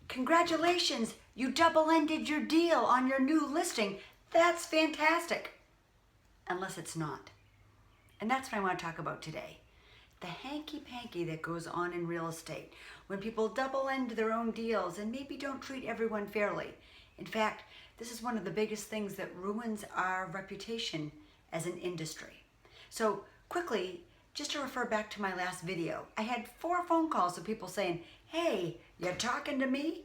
Congratulations, you double-ended your deal on your new listing. That's fantastic. Unless it's not. And that's what I want to talk about today. The hanky-panky that goes on in real estate when people double-end their own deals and maybe don't treat everyone fairly. In fact, this is one of the biggest things that ruins our reputation as an industry. So quickly, just to refer back to my last video, I had 4 phone calls of people saying, hey, you're talking to me?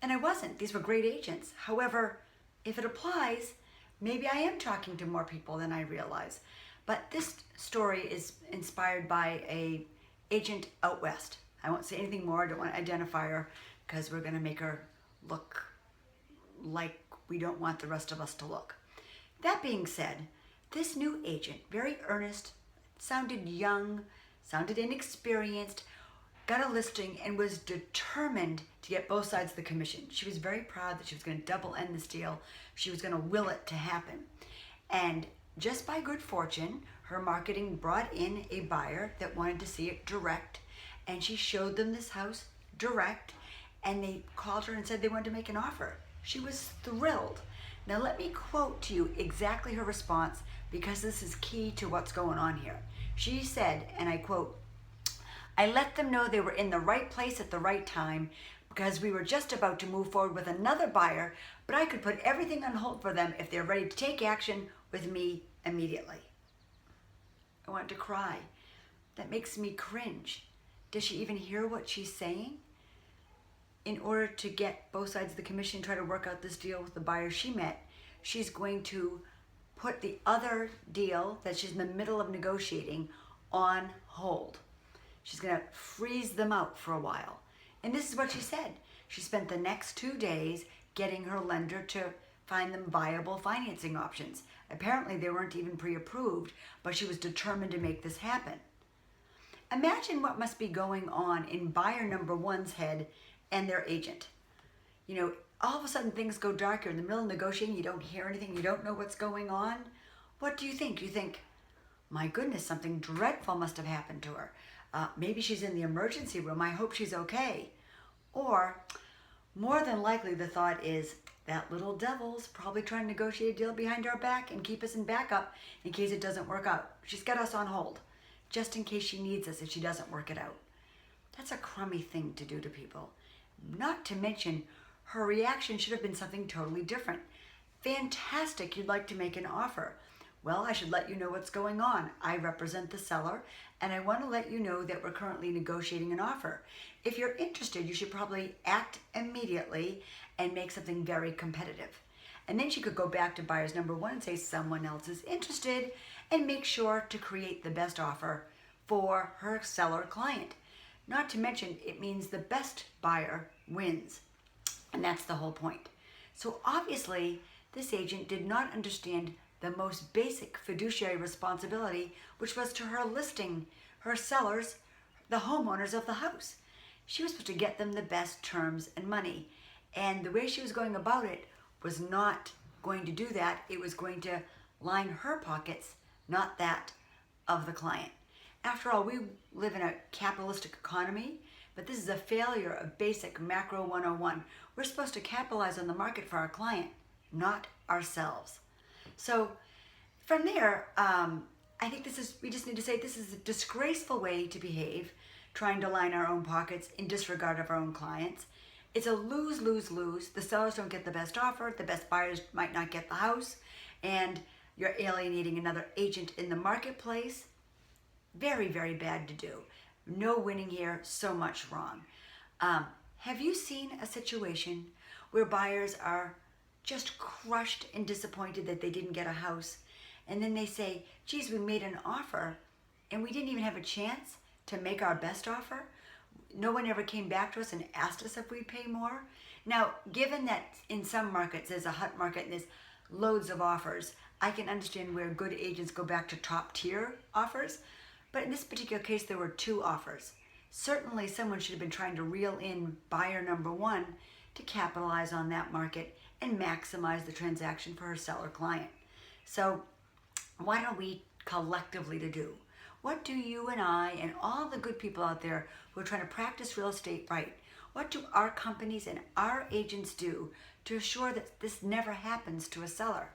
And I wasn't. These were great agents. However, if it applies, maybe I am talking to more people than I realize. But this story is inspired by a agent out west. I won't say anything more. I don't want to identify her because we're going to make her look like we don't want the rest of us to look. That being said, this new agent, very earnest, sounded young, sounded inexperienced, got a listing and was determined to get both sides of the commission. She was very proud that she was going to double end this deal. She was going to will it to happen. And just by good fortune, her marketing brought in a buyer that wanted to see it direct, and she showed them this house direct, and they called her and said they wanted to make an offer. She was thrilled. Now let me quote to you exactly her response, because this is key to what's going on here. She said, and I quote, "I let them know they were in the right place at the right time because we were just about to move forward with another buyer, but I could put everything on hold for them if they're ready to take action with me immediately." I want to cry. That makes me cringe. Does she even hear what she's saying? In order to get both sides of the commission, try to work out this deal with the buyer she met, she's going to put the other deal that she's in the middle of negotiating on hold. She's going to freeze them out for a while. And this is what she said. She spent the next 2 days getting her lender to find them viable financing options. Apparently they weren't even pre-approved, but she was determined to make this happen. Imagine what must be going on in buyer number one's head and their agent. You know, all of a sudden things go dark. You're in the middle of negotiating. You don't hear anything. You don't know what's going on. What do you think? You think, my goodness, something dreadful must have happened to her. Maybe she's in the emergency room. I hope she's okay. Or more than likely the thought is, that little devil's probably trying to negotiate a deal behind our back and keep us in backup in case it doesn't work out. She's got us on hold just in case she needs us if she doesn't work it out. That's a crummy thing to do to people. Not to mention, her reaction should have been something totally different. Fantastic, you'd like to make an offer. Well, I should let you know what's going on. I represent the seller, and I want to let you know that we're currently negotiating an offer. If you're interested, you should probably act immediately and make something very competitive. And then she could go back to buyers number one and say someone else is interested and make sure to create the best offer for her seller client. Not to mention, it means the best buyer wins. And that's the whole point. So obviously, this agent did not understand the most basic fiduciary responsibility, which was to her listing, her sellers, the homeowners of the house. She was supposed to get them the best terms and money. And the way she was going about it was not going to do that. It was going to line her pockets, not that of the client. After all, we live in a capitalistic economy, but this is a failure of basic macro 101. We're supposed to capitalize on the market for our client, not ourselves. So from there, I think we just need to say this is a disgraceful way to behave, trying to line our own pockets in disregard of our own clients. It's a lose, lose, lose. The sellers don't get the best offer, the best buyers might not get the house, and you're alienating another agent in the marketplace. Very, very bad to do. No winning here, so much wrong. Have you seen a situation where buyers are just crushed and disappointed that they didn't get a house, and then they say, geez, we made an offer and we didn't even have a chance to make our best offer? No one ever came back to us and asked us if we'd pay more. Now, given that in some markets there's a hot market and there's loads of offers, I can understand where good agents go back to top tier offers. But in this particular case, there were 2 offers. Certainly someone should have been trying to reel in buyer number one to capitalize on that market and maximize the transaction for her seller client. So what are we collectively to do? What do you and I and all the good people out there who are trying to practice real estate right, What do our companies and our agents do to assure that this never happens to a seller?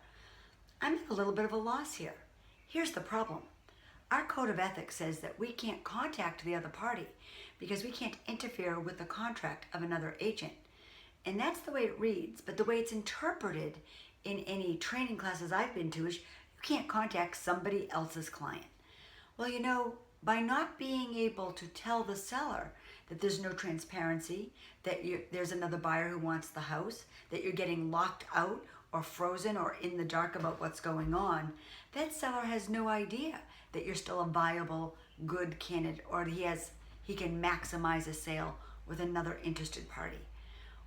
I'm at a little bit of a loss here. Here's the problem. Our code of ethics says that we can't contact the other party because we can't interfere with the contract of another agent. And that's the way it reads, but the way it's interpreted in any training classes I've been to is you can't contact somebody else's client. Well, you know, by not being able to tell the seller that there's no transparency, that there's another buyer who wants the house, that you're getting locked out or frozen or in the dark about what's going on, that seller has no idea that you're still a viable, good candidate, or he can maximize a sale with another interested party.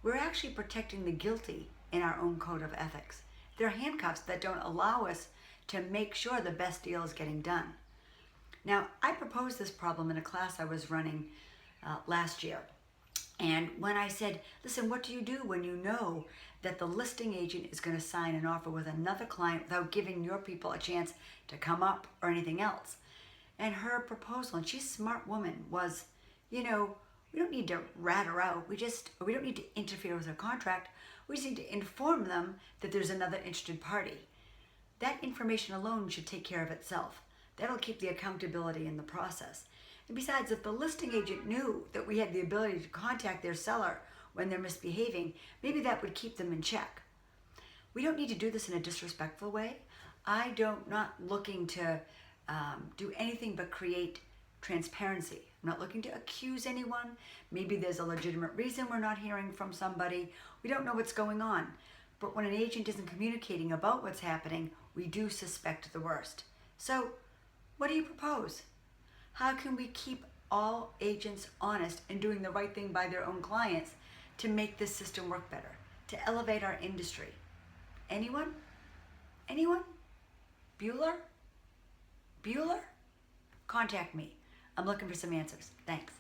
We're actually protecting the guilty in our own code of ethics. They're handcuffs that don't allow us to make sure the best deal is getting done. Now, I proposed this problem in a class I was running last year. And when I said, listen, what do you do when you know that the listing agent is going to sign an offer with another client without giving your people a chance to come up or anything else? And her proposal, and she's a smart woman, was, you know, we don't need to rat her out. We don't need to interfere with her contract. We just need to inform them that there's another interested party. That information alone should take care of itself. That'll keep the accountability in the process. And besides, if the listing agent knew that we had the ability to contact their seller when they're misbehaving, maybe that would keep them in check. We don't need to do this in a disrespectful way. Not looking to do anything but create transparency. I'm not looking to accuse anyone. Maybe there's a legitimate reason we're not hearing from somebody. We don't know what's going on. But when an agent isn't communicating about what's happening, we do suspect the worst. So, what do you propose? How can we keep all agents honest and doing the right thing by their own clients to make this system work better, to elevate our industry? Anyone? Anyone? Bueller? Contact me. I'm looking for some answers. Thanks.